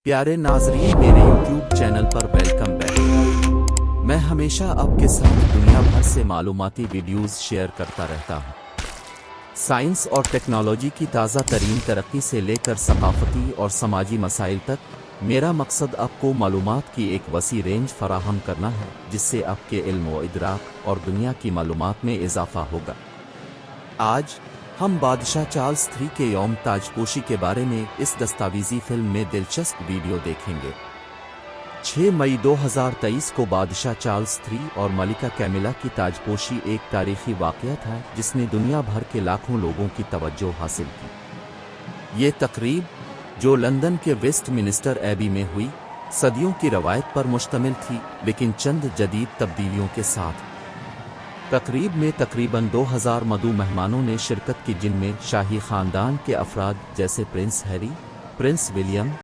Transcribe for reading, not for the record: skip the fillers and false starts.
प्यारे नाजरीन, मेरे YouTube चैनल पर वेलकम बैक। मैं हमेशा आपके साथ दुनिया भर से मालूमाती वीडियोस शेयर करता रहता हूँ। साइंस और टेक्नोलॉजी की ताज़ा तरीन तरक्की से लेकर सकाफती और समाजी मसाइल तक, मेरा मकसद आपको मालूमात की एक वसी रेंज फराहम करना है, जिससे आपके इल्म व इदराक और दुनिया की मालूमात में इजाफ़ा होगा। आज हम बादशाह चार्ल्स III के यौम ताजपोशी के बारे में इस दस्तावेजी फिल्म में दिलचस्प वीडियो देखेंगे। 6 मई 2023 को बादशाह चार्ल्स III और मलिका कैमिला की ताजपोशी एक तारीखी वाक़या था जिसने दुनिया भर के लाखों लोगों की तवज्जो हासिल की। ये तकरीब, जो लंदन के वेस्टमिनिस्टर एबी में हुई, सदियों की रवायत पर मुश्तमिल थी, लेकिन चंद जदीद तब्दीलियों के साथ। तकरीब में तकरीबन 2000 मदऊ मेहमानों ने शिरकत की, जिनमें शाही ख़ानदान के अफराद जैसे प्रिंस हैरी, प्रिंस विलियम,